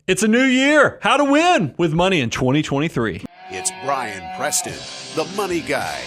It's a new year. How to win with money in 2023. It's Brian Preston, the money guy.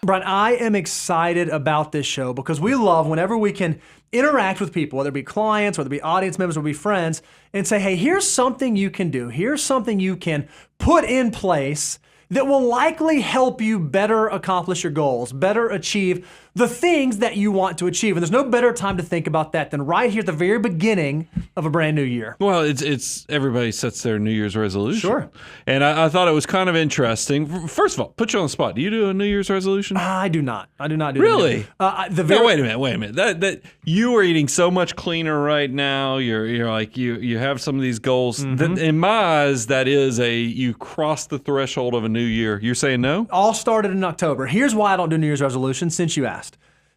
Brian, I am excited about this show because we love whenever we can interact with people, whether it be clients, whether it be audience members, whether it be friends, and say, hey, here's something you can do. Here's something you can put in place that will likely help you better accomplish your goals, better achieve the things that you want to achieve. And there's no better time to think about that than right here at the very beginning of a brand new year. Well, it's everybody sets their New Year's resolution. Sure. And I thought it was kind of interesting. First of all, put you on the spot. Do you do a New Year's resolution? I do not. I do not do Really? that. No, wait a minute. That you are eating so much cleaner right now. You're like you have some of these goals. That, in my eyes, that is you cross the threshold of a new year. You're saying no? All started in October. Here's why I don't do New Year's resolutions, since you asked.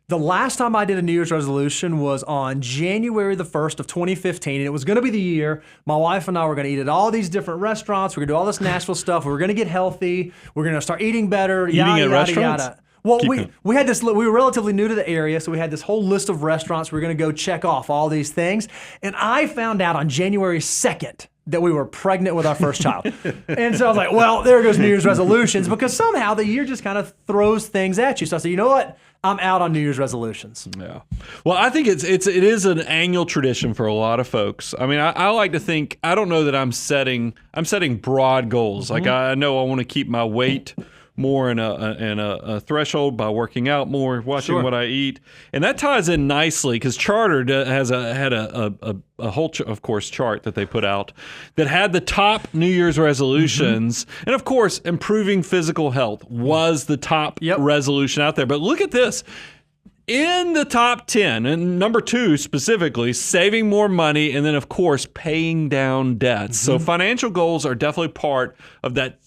The last time I did a New Year's resolution was on January the 1st of 2015, and it was going to be the year my wife and I were going to eat at all these different restaurants. We're going to do all this Nashville stuff. We were going to get healthy. We're going to start eating better. Eating at restaurants? Yada. Well, we had this. We were relatively new to the area, so we had this whole list of restaurants. We were going to go check off all these things, and I found out on January 2nd that we were pregnant with our first child. And so I was like, well, there goes New Year's resolutions, because somehow the year just kind of throws things at you. So I said, you know what? I'm out on New Year's resolutions. Yeah. Well, I think it is an annual tradition for a lot of folks. I mean, I like to think, I don't know that I'm setting broad goals. Like I know I want to keep my weight more in a threshold by working out more, watching what I eat, and that ties in nicely because Charter had a whole of course chart that they put out that had the top New Year's resolutions, and of course improving physical health was the top resolution out there. But look at this. In the top 10, and number 2 specifically, saving more money, and then of course paying down debts. So financial goals are definitely part of that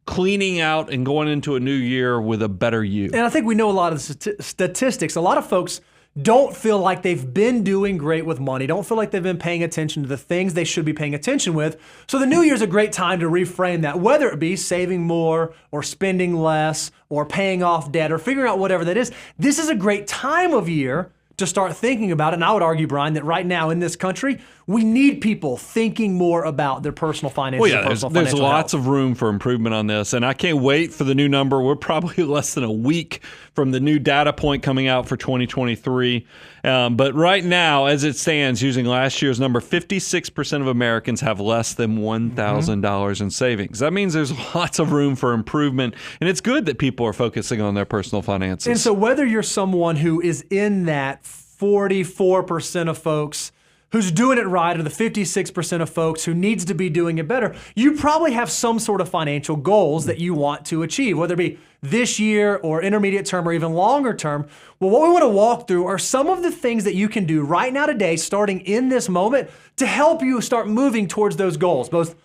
cleaning out and going into a new year with a better you. And I think we know a lot of the statistics. A lot of folks don't feel like they've been doing great with money, don't feel like they've been paying attention to the things they should be paying attention with. So the new year's a great time to reframe that, whether it be saving more or spending less or paying off debt or figuring out whatever that is. This is a great time of year to start thinking about it. And I would argue, Brian, that right now in this country, we need people thinking more about their personal finances. Well, yeah, there's lots of room for improvement on this, and I can't wait for the new number. We're probably less than a week from the new data point coming out for 2023. But right now, as it stands, using last year's number, 56% of Americans have less than $1,000 in savings. That means there's lots of room for improvement, and it's good that people are focusing on their personal finances. And so whether you're someone who is in that 44% of folks who's doing it right, or the 56% of folks who needs to be doing it better, you probably have some sort of financial goals that you want to achieve, whether it be this year or intermediate term or even longer term. Well, what we want to walk through are some of the things that you can do right now today, starting in this moment, to help you start moving towards those goals, both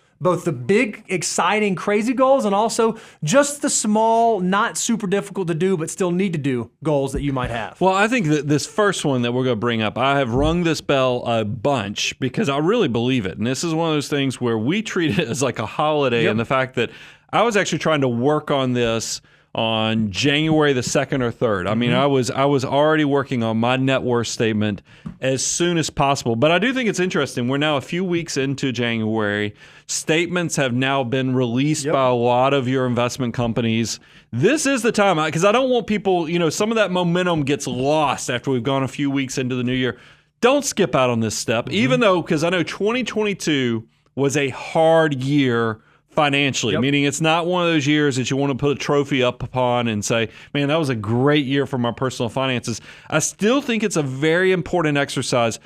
the big, exciting, crazy goals and also just the small, not super difficult to do, but still need to do goals that you might have. Well, I think that this first one that we're going to bring up, I have rung this bell a bunch because I really believe it. And this is one of those things where we treat it as like a holiday, and the fact that I was actually trying to work on this on January the 2nd or 3rd. I mean, I was already working on my net worth statement as soon as possible. But I do think it's interesting. We're now a few weeks into January. Statements have now been released by a lot of your investment companies. This is the time, because I don't want people, some of that momentum gets lost after we've gone a few weeks into the new year. Don't skip out on this step, even though, because I know 2022 was a hard year financially, meaning it's not one of those years that you want to put a trophy up upon and say, man, that was a great year for my personal finances. I still think it's a very important exercise.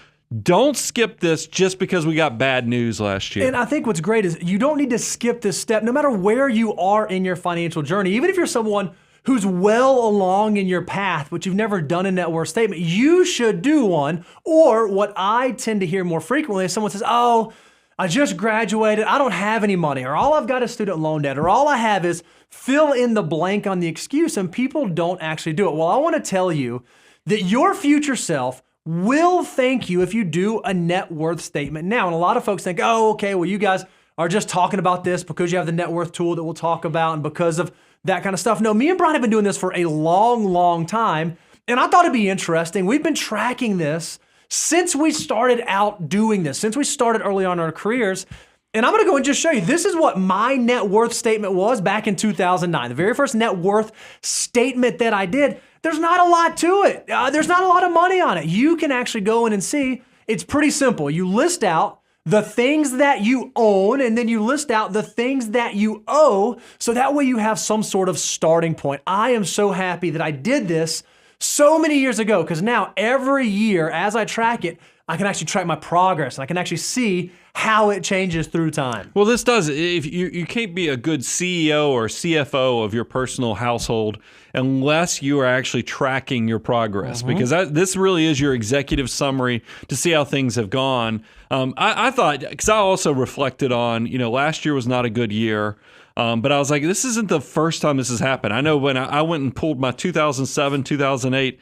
Don't skip this just because we got bad news last year. And I think what's great is you don't need to skip this step no matter where you are in your financial journey. Even if you're someone who's well along in your path, but you've never done a net worth statement, you should do one. Or what I tend to hear more frequently is someone says, oh, I just graduated, I don't have any money, or all I've got is student loan debt, or all I have is fill in the blank on the excuse, and people don't actually do it. Well, I want to tell you that your future self will thank you if you do a net worth statement now. And a lot of folks think, oh, okay, well, you guys are just talking about this because you have the net worth tool that we'll talk about and because of that kind of stuff. No, me and Brian have been doing this for a long, long time, and I thought it'd be interesting. We've been tracking this since we started out doing this, since we started early on in our careers. And I'm going to go and just show you. This is what my net worth statement was back in 2009. The very first net worth statement that I did. There's not a lot to it. There's not a lot of money on it. You can actually go in and see. It's pretty simple. You list out the things that you own, and then you list out the things that you owe, so that way you have some sort of starting point. I am so happy that I did this so many years ago, because now every year as I track it, I can actually track my progress, and I can actually see how it changes through time. Well, this does. If you can't be a good CEO or CFO of your personal household unless you are actually tracking your progress, because this really is your executive summary to see how things have gone. I thought, because I also reflected on, last year was not a good year. But I was like, this isn't the first time this has happened. I know when I went and pulled my 2007, 2008,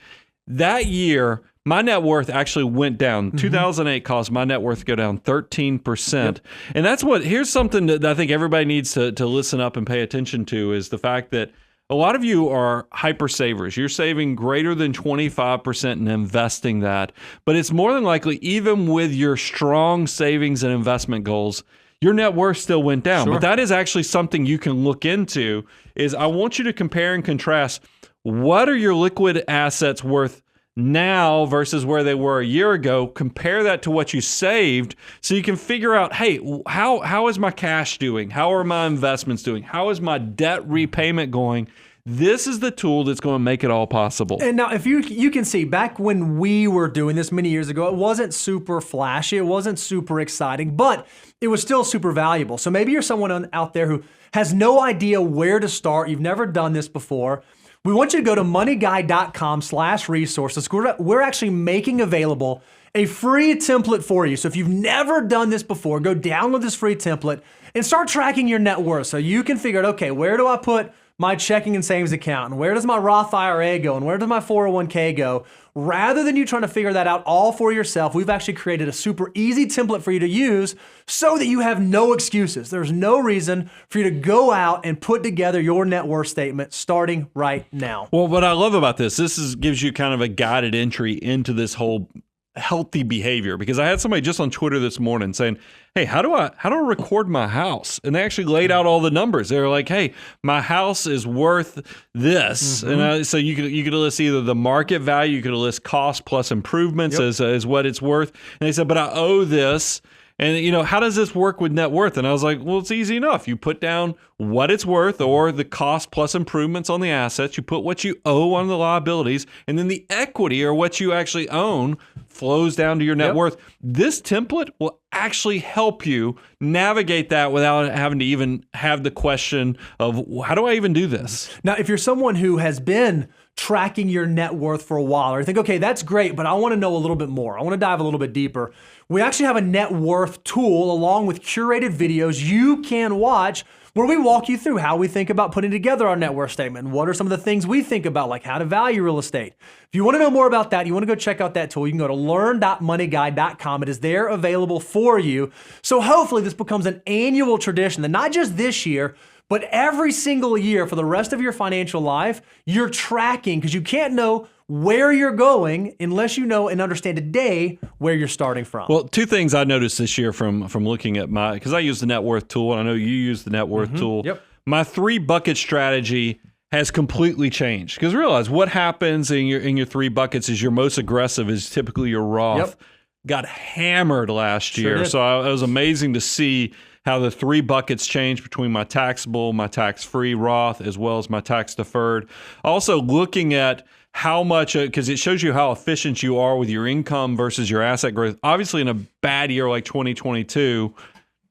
that year, my net worth actually went down. 2008 caused my net worth to go down 13%. And here's something that I think everybody needs to listen up and pay attention to, is the fact that a lot of you are hyper savers. You're saving greater than 25% and investing that. But it's more than likely, even with your strong savings and investment goals, your net worth still went down. Sure. But that is actually something you can look into. Is I want you to compare and contrast, what are your liquid assets worth now versus where they were a year ago. Compare that to what you saved so you can figure out, hey, how is my cash doing? How are my investments doing? How is my debt repayment going? This is the tool that's going to make it all possible. And now, if you can see, back when we were doing this many years ago, it wasn't super flashy, it wasn't super exciting, but it was still super valuable. So maybe you're someone out there who has no idea where to start. You've never done this before. We want you to go to moneyguy.com/resources. We're actually making available a free template for you. So if you've never done this before, go download this free template and start tracking your net worth so you can figure out, okay, where do I put my checking and savings account, and where does my Roth IRA go, and where does my 401k go? Rather than you trying to figure that out all for yourself, we've actually created a super easy template for you to use so that you have no excuses. There's no reason for you to go out and put together your net worth statement starting right now. Well, what I love about this gives you kind of a guided entry into this whole healthy behavior, because I had somebody just on Twitter this morning saying, hey, how do I record my house? And they actually laid out all the numbers. They were like, hey, my house is worth this. And so you could list either the market value, you could list cost plus improvements as what it's worth. And they said, but I owe this. And, how does this work with net worth? And I was like, well, it's easy enough. You put down what it's worth, or the cost plus improvements on the assets. You put what you owe on the liabilities, and then the equity, or what you actually own, flows down to your net worth. This template will actually help you navigate that without having to even have the question of, how do I even do this? Now, if you're someone who has been tracking your net worth for a while, or you think, okay, that's great, but I want to know a little bit more. I want to dive a little bit deeper. We actually have a net worth tool along with curated videos you can watch where we walk you through how we think about putting together our net worth statement. And what are some of the things we think about, like how to value real estate? If you want to know more about that, you want to go check out that tool, you can go to learn.moneyguy.com. It is there available for you. So hopefully this becomes an annual tradition that not just this year, but every single year for the rest of your financial life, you're tracking, because you can't know where you're going unless you know and understand today where you're starting from. Well, two things I noticed this year from looking at because I use the net worth tool, and I know you use the net worth tool. Yep. My 3-bucket strategy has completely changed, because realize what happens in your 3 buckets is your most aggressive is typically your Roth. Yep. Got hammered last year. did. So it was amazing to see how the 3 buckets changed between my taxable, my tax-free Roth, as well as my tax-deferred. Also looking at how much, because it shows you how efficient you are with your income versus your asset growth. Obviously, in a bad year like 2022,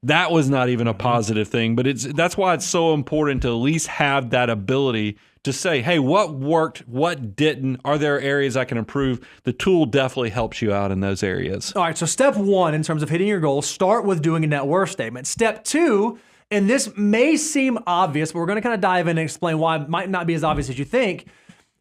that was not even a positive thing. But that's why it's so important to at least have that ability to say, hey, what worked, what didn't? Are there areas I can improve? The tool definitely helps you out in those areas. All right, so step 1 in terms of hitting your goals, start with doing a net worth statement. Step 2, and this may seem obvious, but we're going to kind of dive in and explain why it might not be as obvious as you think,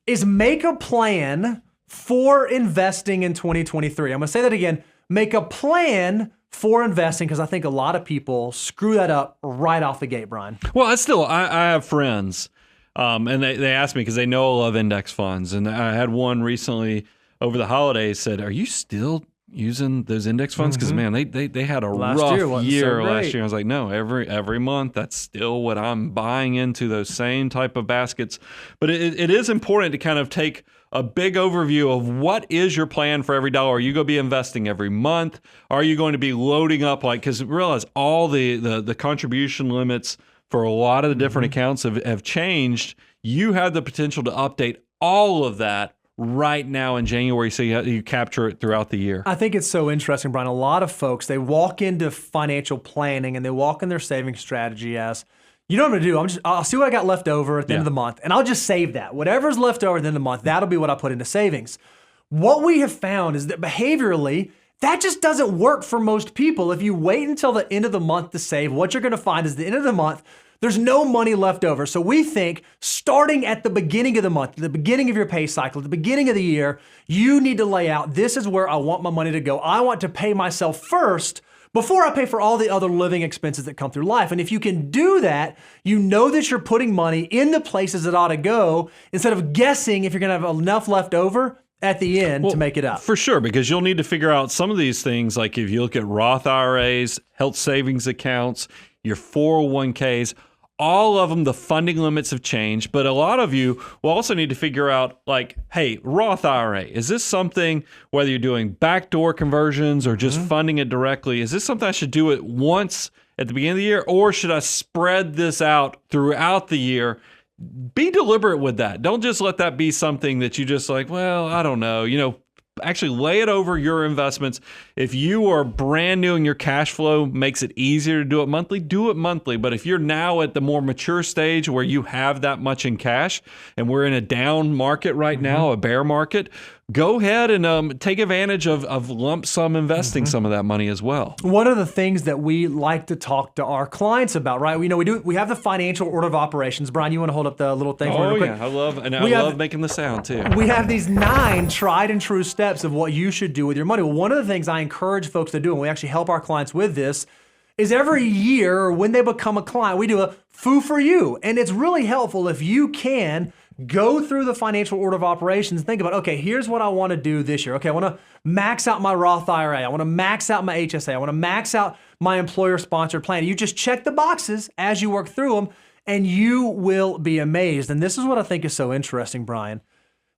is make a plan for investing in 2023. I'm going to say that again. Make a plan for investing, because I think a lot of people screw that up right off the gate, Brian. Well, I have friends, and they ask me, because they know I love index funds. And I had one recently over the holidays said, are you still using those index funds because man, they had a Last rough year wasn't so year last great. year. I was like, no, every month that's still what I'm buying into, those same type of baskets. But it is important to kind of take a big overview of what is your plan for every dollar. Are you going to be investing every month? Are you going to be loading up because realize all the contribution limits for a lot of the different accounts have changed. You have the potential to update all of that right now in January, so you capture it throughout the year. I think it's so interesting, Brian. A lot of folks, they walk into financial planning and they walk in their saving strategy as, you know what I'm going to do? I'll see what I got left over at the end of the month, and I'll just save that. Whatever's left over at the end of the month, that'll be what I put into savings. What we have found is that behaviorally, that just doesn't work for most people. If you wait until the end of the month to save, what you're going to find is the end of the month, there's no money left over. So we think starting at the beginning of the month, the beginning of your pay cycle, at the beginning of the year, you need to lay out, this is where I want my money to go. I want to pay myself first before I pay for all the other living expenses that come through life. And if you can do that, you know that you're putting money in the places it ought to go instead of guessing if you're going to have enough left over at the end to make it up. For sure, because you'll need to figure out some of these things, like if you look at Roth IRAs, health savings accounts, your 401ks, all of them, the funding limits have changed, but a lot of you will also need to figure out, like, hey, Roth IRA, is this something, whether you're doing backdoor conversions or just funding it directly, is this something I should do it once at the beginning of the year, or should I spread this out throughout the year? Be deliberate with that. Don't just let that be something that you just like, well, I don't know, actually lay it over your investments. If you are brand new and your cash flow makes it easier to do it monthly, do it monthly. But if you're now at the more mature stage where you have that much in cash, and we're in a down market right now, a bear market, go ahead and take advantage of lump sum investing some of that money as well. One of the things that we like to talk to our clients about, right? We have the financial order of operations. Brian, you want to hold up the little thing for me real quick? I love making the sound too. We have these 9 tried and true steps of what you should do with your money. Well, one of the things I encourage folks to do, and we actually help our clients with this, is every year when they become a client, we do a Foo for You. And it's really helpful if you can go through the financial order of operations and think about, okay, here's what I want to do this year. Okay, I want to max out my Roth IRA. I want to max out my HSA. I want to max out my employer-sponsored plan. You just check the boxes as you work through them, and you will be amazed. And this is what I think is so interesting, Brian.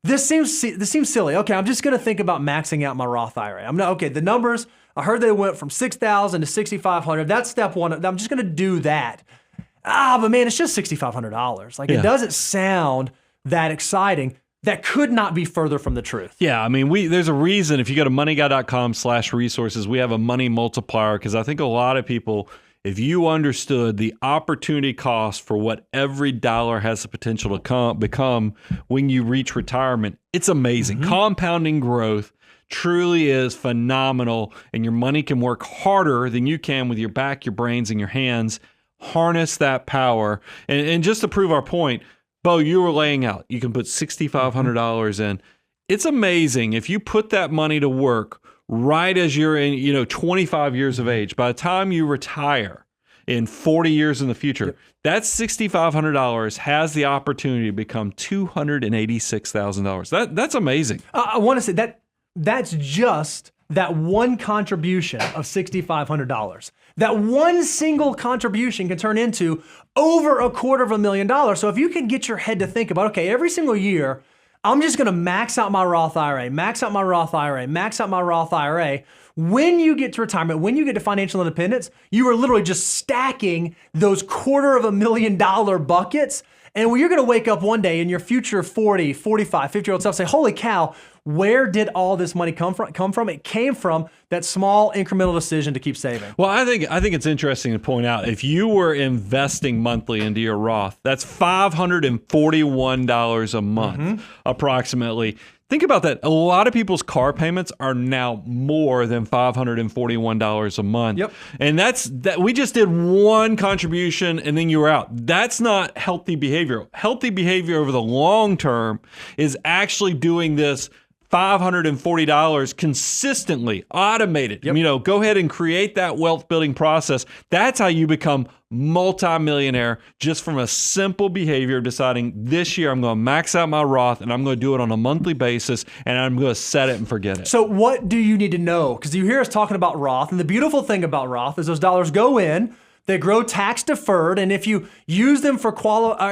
This seems silly. Okay, I'm just going to think about maxing out my Roth IRA. The numbers, I heard they went from $6,000 to $6,500. That's step one. I'm just going to do that. But man, it's just $6,500. It doesn't sound that exciting. That could not be further from the truth. Yeah, I mean, there's a reason. If you go to moneyguy.com/resources, we have a money multiplier, because I think a lot of people, if you understood the opportunity cost for what every dollar has the potential to become when you reach retirement, it's amazing. Compounding growth truly is phenomenal, and your money can work harder than you can with your back, your brains, and your hands. Harness that power. And just to prove our point, Bo, you were laying out, you can put $6,500 in. It's amazing if you put that money to work right as you're in, 25 years of age. By the time you retire in 40 years in the future, that $6,500 has the opportunity to become $286,000. That's amazing. I want to say that's just that one contribution of $6,500. That one single contribution can turn into over $250,000. So if you can get your head to think about, okay, every single year, I'm just going to max out my Roth IRA, max out my Roth IRA, max out my Roth IRA. When you get to retirement, when you get to financial independence, you are literally just stacking those $250,000 buckets. And when you're going to wake up one day in your future 40, 45, 50-year-old self, say, holy cow, where did all this money come from? It came from that small incremental decision to keep saving. Well, I think it's interesting to point out, if you were investing monthly into your Roth, that's $541 a month, approximately. Think about that. A lot of people's car payments are now more than $541 a month. Yep. And that we just did one contribution and then you were out. That's not healthy behavior. Healthy behavior over the long term is actually doing this $540 consistently, automated. Go ahead and create that wealth building process. That's how you become multimillionaire, just from a simple behavior of deciding this year I'm going to max out my Roth and I'm going to do it on a monthly basis and I'm going to set it and forget it. So what do you need to know? Because you hear us talking about Roth, and the beautiful thing about Roth is those dollars go in, they grow tax deferred, and if you use them for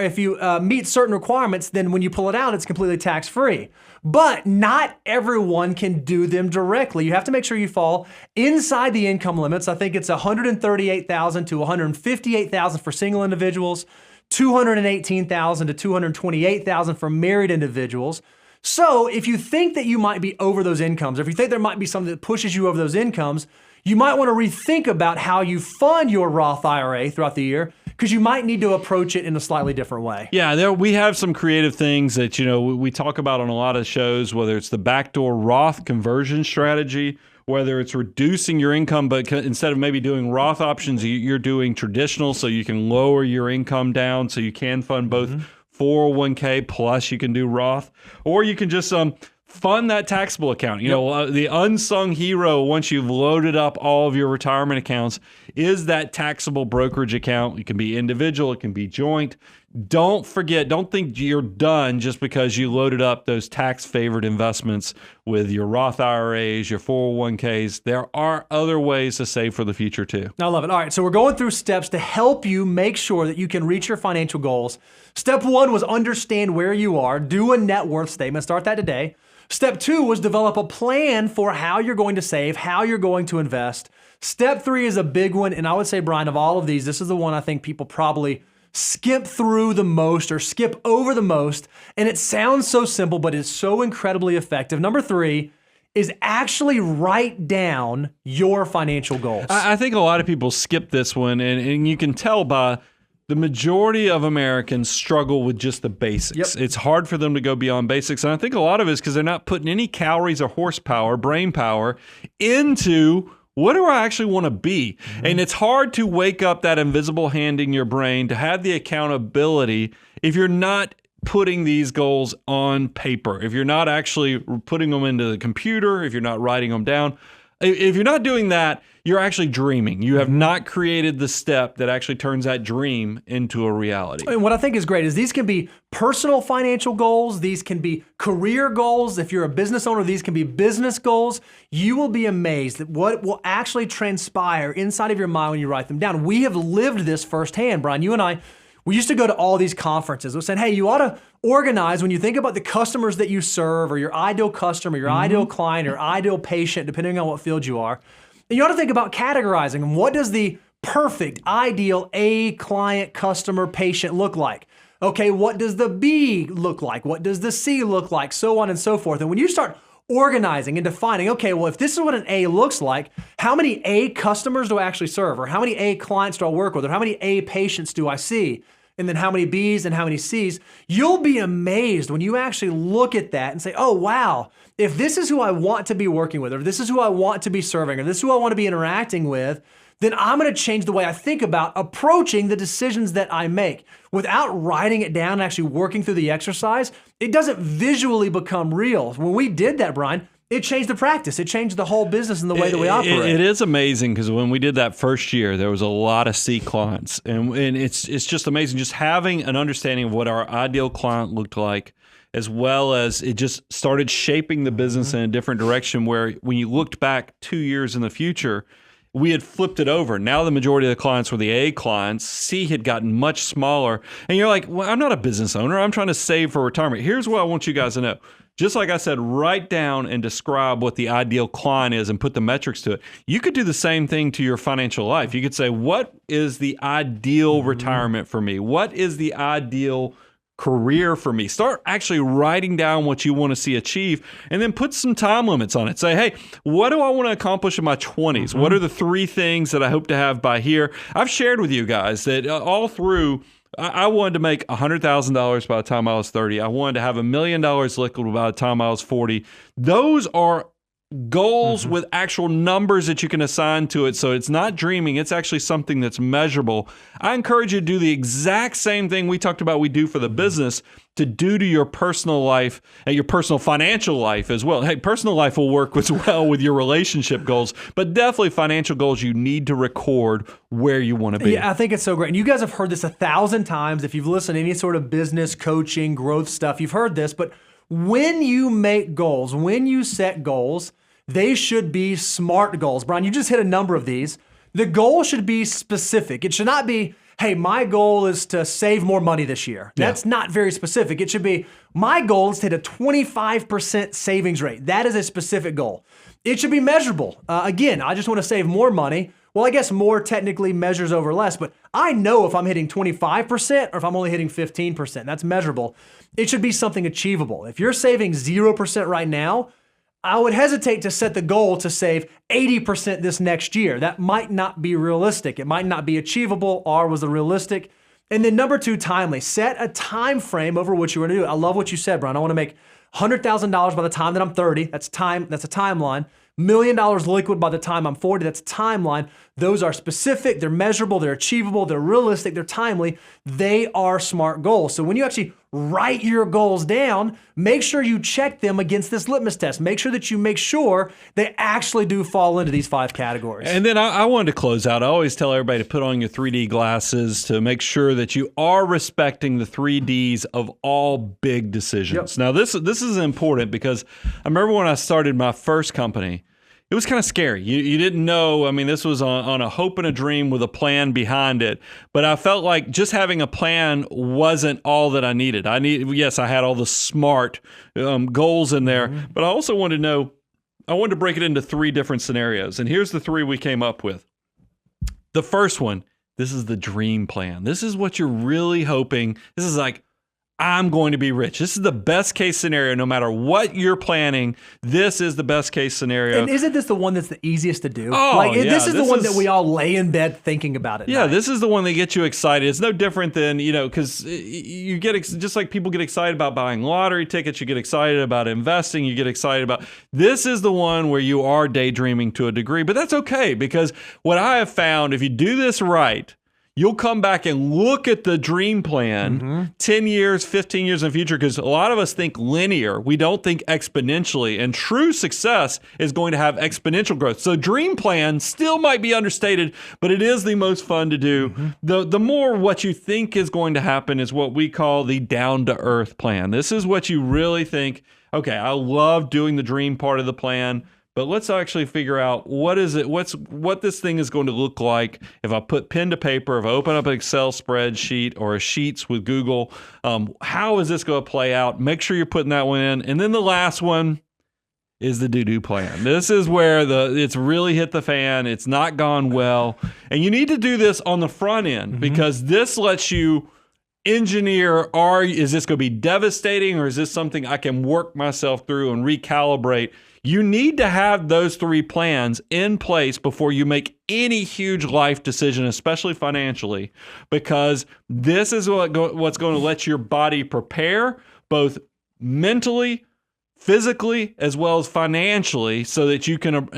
if you meet certain requirements, then when you pull it out, it's completely tax free. But not everyone can do them directly. You have to make sure you fall inside the income limits. I think it's $138,000 to $158,000 for single individuals, $218,000 to $228,000 for married individuals. So if you think that you might be over those incomes, or if you think there might be something that pushes you over those incomes, you might want to rethink about how you fund your Roth IRA throughout the year, because you might need to approach it in a slightly different way. Yeah, we have some creative things that we talk about on a lot of shows, whether it's the backdoor Roth conversion strategy, whether it's reducing your income, but instead of maybe doing Roth options, you're doing traditional, so you can lower your income down so you can fund both 401k plus you can do Roth, or you can just fund that taxable account. The unsung hero, once you've loaded up all of your retirement accounts, is that taxable brokerage account. It can be individual, it can be joint. Don't think you're done just because you loaded up those tax favored investments with your Roth IRAs, your 401ks. There are other ways to save for the future too. I love it. All right, so we're going through steps to help you make sure that you can reach your financial goals. Step 1 was understand where you are, do a net worth statement, start that today. Step 2 was develop a plan for how you're going to save, how you're going to invest. Step 3 is a big one, and I would say, Brian, of all of these, this is the one I think people probably skip through the most or skip over the most, and it sounds so simple, but it's so incredibly effective. Number 3 is actually write down your financial goals. I think a lot of people skip this one, and you can tell by the majority of Americans struggle with just the basics. It's hard for them to go beyond basics. And I think a lot of it is because they're not putting any calories or horsepower, brain power into what do I actually want to be? And it's hard to wake up that invisible hand in your brain to have the accountability if you're not putting these goals on paper, if you're not actually putting them into the computer, if you're not writing them down. If you're not doing that, you're actually dreaming. You have not created the step that actually turns that dream into a reality. And what I think is great is these can be personal financial goals. These can be career goals. If you're a business owner, these can be business goals. You will be amazed at what will actually transpire inside of your mind when you write them down. We have lived this firsthand, Brian. You and I, we used to go to all these conferences. We said, hey, you ought to organize when you think about the customers that you serve, or your ideal customer, your ideal client, or ideal patient, depending on what field you are. And you ought to think about categorizing. What does the perfect, ideal A client, customer, patient look like? Okay, what does the B look like? What does the C look like? So on and so forth. And when you start organizing and defining, okay, well, if this is what an A looks like, how many A customers do I actually serve? Or how many A clients do I work with? Or how many A patients do I see? And then how many B's and how many C's? You'll be amazed when you actually look at that and say, oh, wow, if this is who I want to be working with, or this is who I want to be serving, or this is who I want to be interacting with, then I'm going to change the way I think about approaching the decisions that I make. Without writing it down and actually working through the exercise, it doesn't visually become real. When we did that, Brian, it changed the practice. It changed the whole business and the way that we operate. It is amazing, because when we did that first year, there was a lot of C clients. And it's just amazing just having an understanding of what our ideal client looked like, as well as it just started shaping the business in a different direction, where when you looked back 2 years in the future, we had flipped it over. Now the majority of the clients were the A clients. C had gotten much smaller. And you're like, well, I'm not a business owner. I'm trying to save for retirement. Here's what I want you guys to know. Just like I said, write down and describe what the ideal client is and put the metrics to it. You could do the same thing to your financial life. You could say, what is the ideal retirement for me? What is the ideal career for me? Start actually writing down what you want to see achieve, and then put some time limits on it. Say, hey, what do I want to accomplish in my 20s? What are the 3 things that I hope to have by here? I've shared with you guys that all through, I wanted to make $100,000 by the time I was 30. I wanted to have $1 million liquid by the time I was 40. Those are goals with actual numbers that you can assign to it. So it's not dreaming. It's actually something that's measurable. I encourage you to do the exact same thing we talked about we do for the business to do to your personal life and your personal financial life as well. Hey, personal life will work as well with your relationship goals, but definitely financial goals, you need to record where you want to be. Yeah, I think it's so great. And you guys have heard this 1,000 times. If you've listened to any sort of business, coaching, growth stuff, you've heard this. But when you make goals, when you set goals, they should be SMART goals. Brian, you just hit a number of these. The goal should be specific. It should not be, hey, my goal is to save more money this year. That's not very specific. It should be, my goal is to hit a 25% savings rate. That is a specific goal. It should be measurable. Again, I just want to save more money. Well, I guess more technically measures over less, but I know if I'm hitting 25% or if I'm only hitting 15%. That's measurable. It should be something achievable. If you're saving 0% right now, I would hesitate to set the goal to save 80% this next year. That might not be realistic. It might not be achievable. R was the realistic. And then number 2, timely. Set a time frame over what you want to do. I love what you said, Brian. I want to make $100,000 by the time that I'm 30. That's time. That's a timeline. $1 million liquid by the time I'm 40. That's a timeline. Those are specific. They're measurable. They're achievable. They're realistic. They're timely. They are SMART goals. So when you actually write your goals down, make sure you check them against this litmus test. Make sure that you make sure they actually do fall into these 5 categories. And then I wanted to close out. I always tell everybody to put on your 3D glasses to make sure that you are respecting the 3Ds of all big decisions. Now, this is important because I remember when I started my first company, it was kind of scary. You didn't know. I mean, this was on a hope and a dream with a plan behind it. But I felt like just having a plan wasn't all that I needed. Yes, I had all the SMART goals in there, but I also wanted to know, I wanted to break it into 3 different scenarios. And here's the 3 we came up with. The first one, this is the dream plan. This is what you're really hoping. This is like, I'm going to be rich. This is the best case scenario. No matter what you're planning, this is the best case scenario. And isn't this the one that's the easiest to do? Oh, this is the one that we all lay in bed thinking about it. Yeah, this is the one that gets you excited. It's no different than, because you get, just like people get excited about buying lottery tickets, you get excited about investing, you get excited about, this is the one where you are daydreaming to a degree, but that's okay, because what I have found, if you do this right, you'll come back and look at the dream plan 10 years, 15 years in the future, because a lot of us think linear. We don't think exponentially. And true success is going to have exponential growth. So dream plan still might be understated, but it is the most fun to do. The more what you think is going to happen is what we call the down-to-earth plan. This is what you really think, okay, I love doing the dream part of the plan, but let's actually figure out what this thing is going to look like if I put pen to paper, if I open up an Excel spreadsheet or a Sheets with Google. How is this going to play out? Make sure you're putting that one in. And then the last one is the do-do plan. This is where it's really hit the fan. It's not gone well. And you need to do this on the front end because this lets you engineer, is this going to be devastating or is this something I can work myself through and recalibrate? You need to have those 3 plans in place before you make any huge life decision, especially financially, because this is what's going to let your body prepare both mentally, physically, as well as financially, so that you can,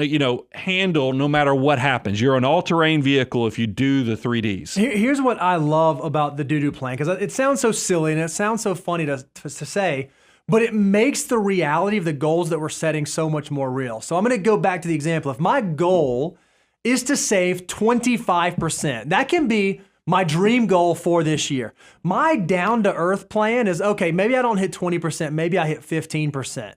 handle no matter what happens. You're an all-terrain vehicle if you do the 3Ds. Here's what I love about the do-do plan, because it sounds so silly and it sounds so funny to say, but it makes the reality of the goals that we're setting so much more real. So I'm going to go back to the example. If my goal is to save 25%, that can be my dream goal for this year. My down-to-earth plan is, okay, maybe I don't hit 20%, maybe I hit 15%.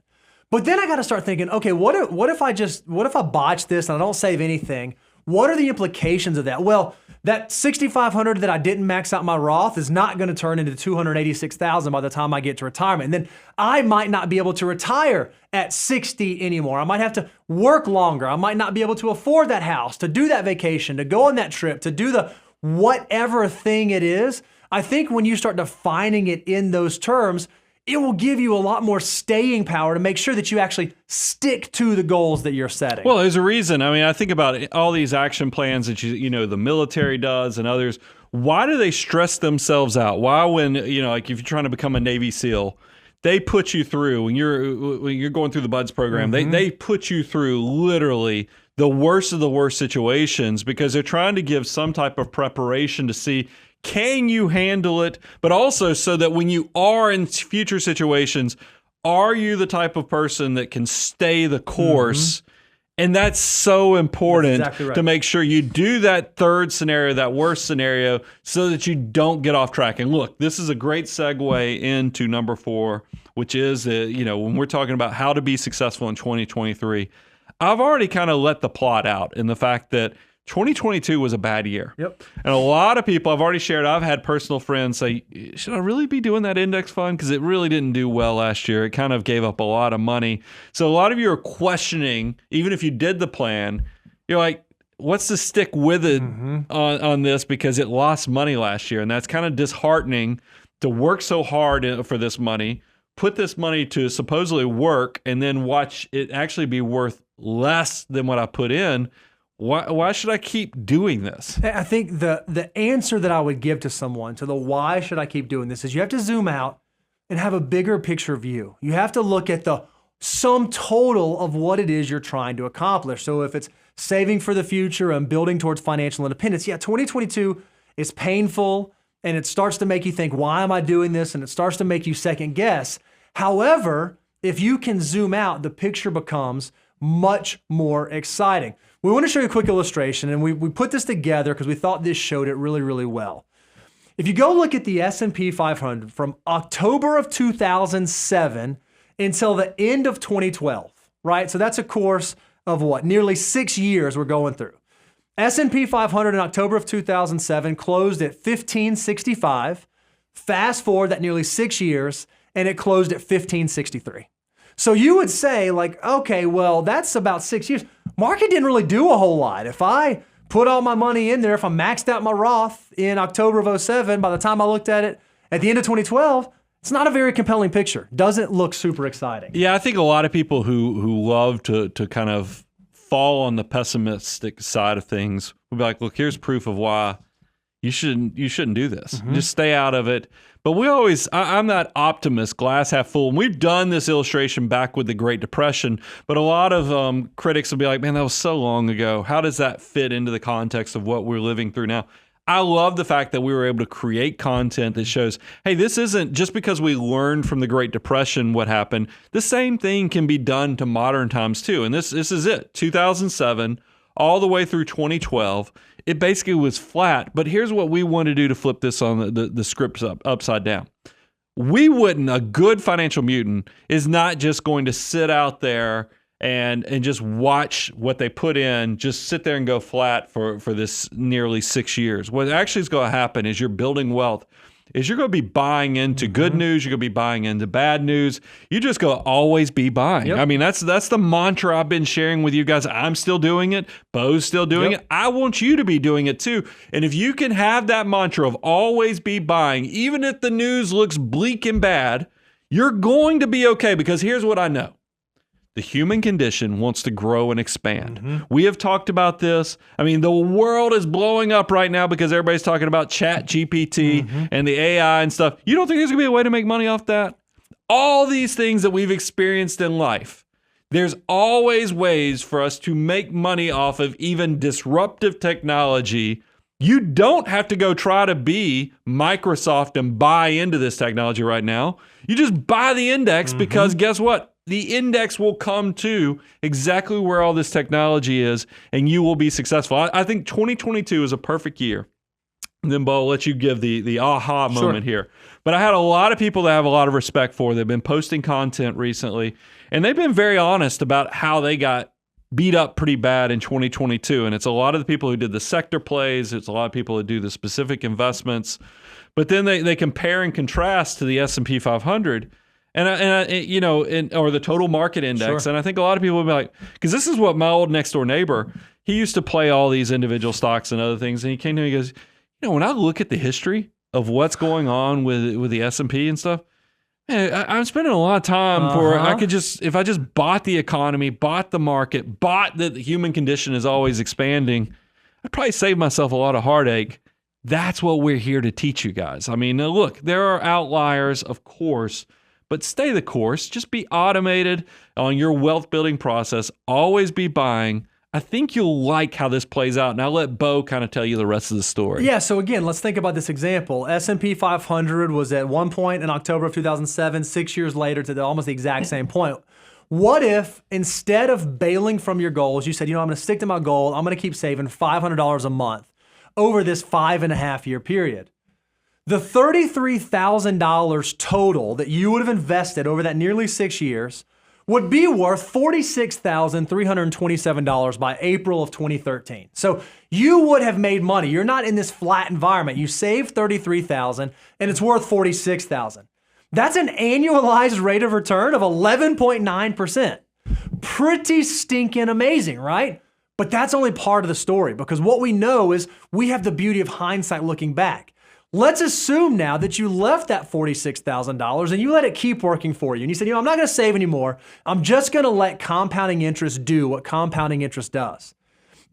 But then I got to start thinking, okay, what if I botch this and I don't save anything? What are the implications of that? Well, that $6,500 that I didn't max out my Roth is not going to turn into $286,000 by the time I get to retirement. And then I might not be able to retire at 60 anymore. I might have to work longer. I might not be able to afford that house, to do that vacation, to go on that trip, to do the whatever thing it is. I think when you start defining it in those terms, it will give you a lot more staying power to make sure that you actually stick to the goals that you're setting. Well, there's a reason. I mean, I think about all these action plans that the military does and others. Why do they stress themselves out? Why when, like if you're trying to become a Navy SEAL, they put you through when you're going through the Buds program. They put you through literally the worst of the worst situations because they're trying to give some type of preparation to see, can you handle it? But also so that when you are in future situations, are you the type of person that can stay the course? And that's so important. That's exactly right. To make sure you do that third scenario, that worst scenario, so that you don't get off track. And look, this is a great segue into number 4, which is, when we're talking about how to be successful in 2023, I've already kind of let the plot out in the fact that 2022 was a bad year. Yep. And a lot of people I've already shared, I've had personal friends say, should I really be doing that index fund? Because it really didn't do well last year. It kind of gave up a lot of money. So a lot of you are questioning, even if you did the plan, you're like, what's the stick with it on this? Because it lost money last year. And that's kind of disheartening to work so hard for this money, put this money to supposedly work, and then watch it actually be worth less than what I put in. Why should I keep doing this? I think the answer that I would give to someone to the why should I keep doing this is you have to zoom out and have a bigger picture view. You have to look at the sum total of what it is you're trying to accomplish. So if it's saving for the future and building towards financial independence, 2022 is painful and it starts to make you think, why am I doing this? And it starts to make you second guess. However, if you can zoom out, the picture becomes much more exciting. We want to show you a quick illustration, and we put this together because we thought this showed it really, really well. If you go look at the S&P 500 from October of 2007 until the end of 2012, right? So that's a course of what? Nearly 6 years we're going through. S&P 500 in October of 2007 closed at 1565. Fast forward that nearly 6 years, and it closed at 1563. So you would say like, okay, well, that's about 6 years. Market didn't really do a whole lot. If I put all my money in there, if I maxed out my Roth in October of 07, by the time I looked at it at the end of 2012, it's not a very compelling picture. Doesn't look super exciting. Yeah, I think a lot of people who love to kind of fall on the pessimistic side of things would be like, look, here's proof of why you shouldn't do this. Just stay out of it. But I'm that optimist, glass half full. And we've done this illustration back with the Great Depression, but a lot of critics will be like, man, that was so long ago. How does that fit into the context of what we're living through now? I love the fact that we were able to create content that shows, hey, this isn't just because we learned from the Great Depression what happened. The same thing can be done to modern times too. And this is it, 2007, all the way through 2012. It basically was flat, but here's what we want to do to flip this on the scripts upside down. A good financial mutant is not just going to sit out there and just watch what they put in, just sit there and go flat for this nearly 6 years. What actually is going to happen is you're building wealth, is you're going to be buying into good news, you're going to be buying into bad news. You just go always be buying. Yep. I mean, that's the mantra I've been sharing with you guys. I'm still doing it. Bo's still doing it. I want you to be doing it too. And if you can have that mantra of always be buying, even if the news looks bleak and bad, you're going to be okay, because here's what I know. The human condition wants to grow and expand. We have talked about this. I mean, the world is blowing up right now because everybody's talking about ChatGPT and the AI and stuff. You don't think there's going to be a way to make money off that? All these things that we've experienced in life, there's always ways for us to make money off of even disruptive technology. You don't have to go try to be Microsoft and buy into this technology right now. You just buy the index because guess what? The index will come to exactly where all this technology is, and you will be successful. I think 2022 is a perfect year. And then, Bo, I'll let you give the aha moment here. But I had a lot of people that I have a lot of respect for. They've been posting content recently, and they've been very honest about how they got beat up pretty bad in 2022. And it's a lot of the people who did the sector plays. It's a lot of people who do the specific investments. But then they compare and contrast to the S&P 500. Or the total market index. And I think a lot of people would be like, because this is what my old next door neighbor, he used to play all these individual stocks and other things. And he came to me and goes, when I look at the history of what's going on with the S&P and stuff, man, I'm spending a lot of time if I just bought the economy, bought the market, bought that the human condition is always expanding, I'd probably save myself a lot of heartache. That's what we're here to teach you guys. I mean, look, there are outliers, of course, but stay the course. Just be automated on your wealth building process. Always be buying. I think you'll like how this plays out. And I'll let Bo kind of tell you the rest of the story. Yeah, so again, let's think about this example. S&P 500 was at one point in October of 2007, 6 years later to almost the exact same point. What if instead of bailing from your goals, you said, I'm going to stick to my goal. I'm going to keep saving $500 a month over this 5.5-year period. The $33,000 total that you would have invested over that nearly 6 years would be worth $46,327 by April of 2013. So you would have made money. You're not in this flat environment. You saved $33,000 and it's worth $46,000. That's an annualized rate of return of 11.9%. Pretty stinking amazing, right? But that's only part of the story, because what we know is we have the beauty of hindsight looking back. Let's assume now that you left that $46,000 and you let it keep working for you. And you said, I'm not going to save anymore. I'm just going to let compounding interest do what compounding interest does.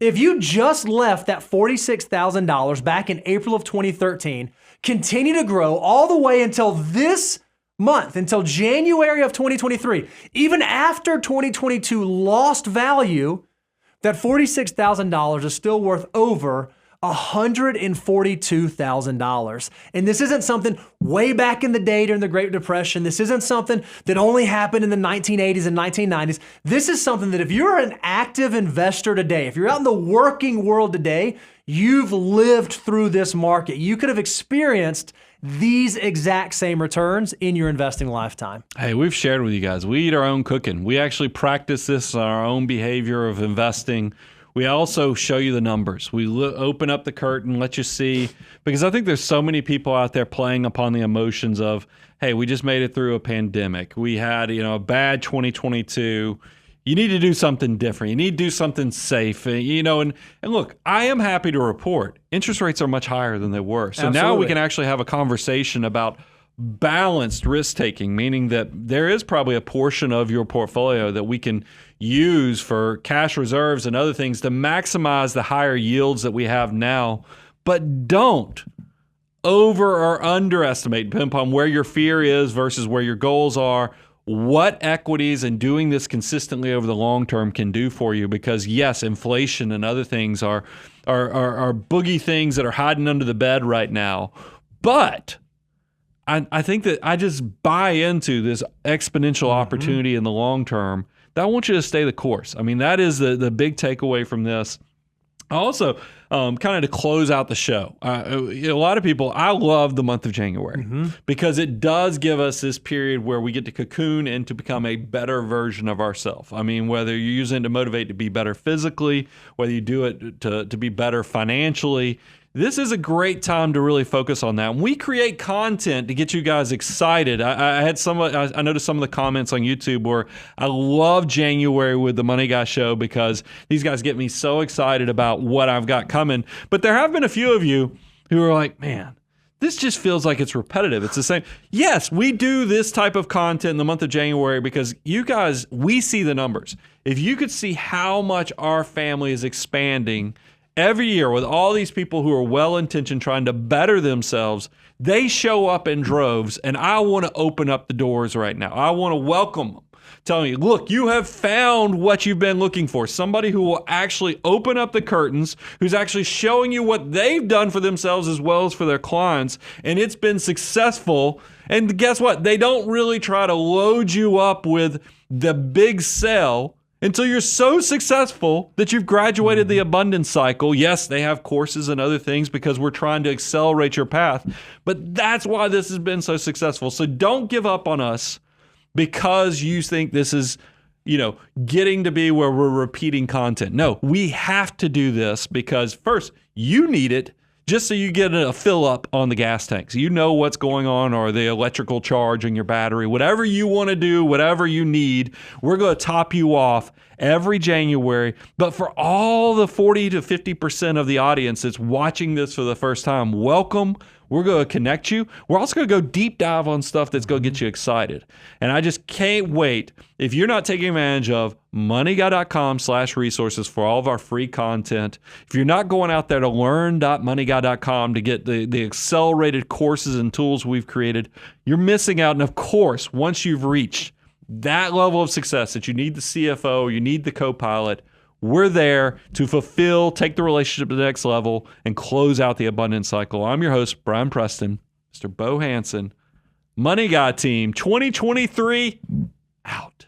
If you just left that $46,000 back in April of 2013, continue to grow all the way until this month, until January of 2023, even after 2022 lost value, that $46,000 is still worth over $142,000. And this isn't something way back in the day during the Great Depression. This isn't something that only happened in the 1980s and 1990s. This is something that if you're an active investor today, if you're out in the working world today, you've lived through this market. You could have experienced these exact same returns in your investing lifetime. Hey, we've shared with you guys, we eat our own cooking. We actually practice this on our own behavior of investing. We also show you the numbers. We open up the curtain, let you see, because I think there's so many people out there playing upon the emotions of, hey, we just made it through a pandemic. We had, a bad 2022. You need to do something different. You need to do something safe, and look, I am happy to report interest rates are much higher than they were. So Absolutely. Now we can actually have a conversation about balanced risk taking, meaning that there is probably a portion of your portfolio that we can use for cash reserves and other things to maximize the higher yields that we have now, but don't over or underestimate, depending upon where your fear is versus where your goals are, what equities and doing this consistently over the long term can do for you. Because yes, inflation and other things are boogie things that are hiding under the bed right now, but I think that I just buy into this exponential opportunity in the long term. That I want you to stay the course. I mean, that is the big takeaway from this. Also, kind of to close out the show, a lot of people, I love the month of January because it does give us this period where we get to cocoon and to become a better version of ourselves. I mean, whether you're using it to motivate to be better physically, whether you do it to be better financially, this is a great time to really focus on that. We create content to get you guys excited. I noticed some of the comments on YouTube where I love January with the Money Guy Show because these guys get me so excited about what I've got coming. But there have been a few of you who are like, man, this just feels like it's repetitive. It's the same. Yes, we do this type of content in the month of January because you guys, we see the numbers. If you could see how much our family is expanding every year with all these people who are well-intentioned trying to better themselves, they show up in droves, and I want to open up the doors right now. I want to welcome them, telling you, look, you have found what you've been looking for. Somebody who will actually open up the curtains, who's actually showing you what they've done for themselves as well as for their clients, and it's been successful. And guess what? They don't really try to load you up with the big sell until you're so successful that you've graduated the abundance cycle. Yes, they have courses and other things because we're trying to accelerate your path, but that's why this has been so successful. So don't give up on us because you think this is, getting to be where we're repeating content. No, we have to do this because first, you need it just so you get a fill up on the gas tanks. You know what's going on, or the electrical charge in your battery, whatever you want to do, whatever you need, we're going to top you off every January. But for all the 40 to 50% of the audience that's watching this for the first time, welcome. We're going to connect you. We're also going to go deep dive on stuff that's going to get you excited. And I just can't wait. If you're not taking advantage of moneyguy.com/resources for all of our free content, if you're not going out there to learn.moneyguy.com to get the accelerated courses and tools we've created, you're missing out. And of course, once you've reached that level of success that you need the CFO, you need the co-pilot, we're there to fulfill, take the relationship to the next level, and close out the abundance cycle. I'm your host, Brian Preston, Mr. Bo Hansen, Money Guy Team 2023 out.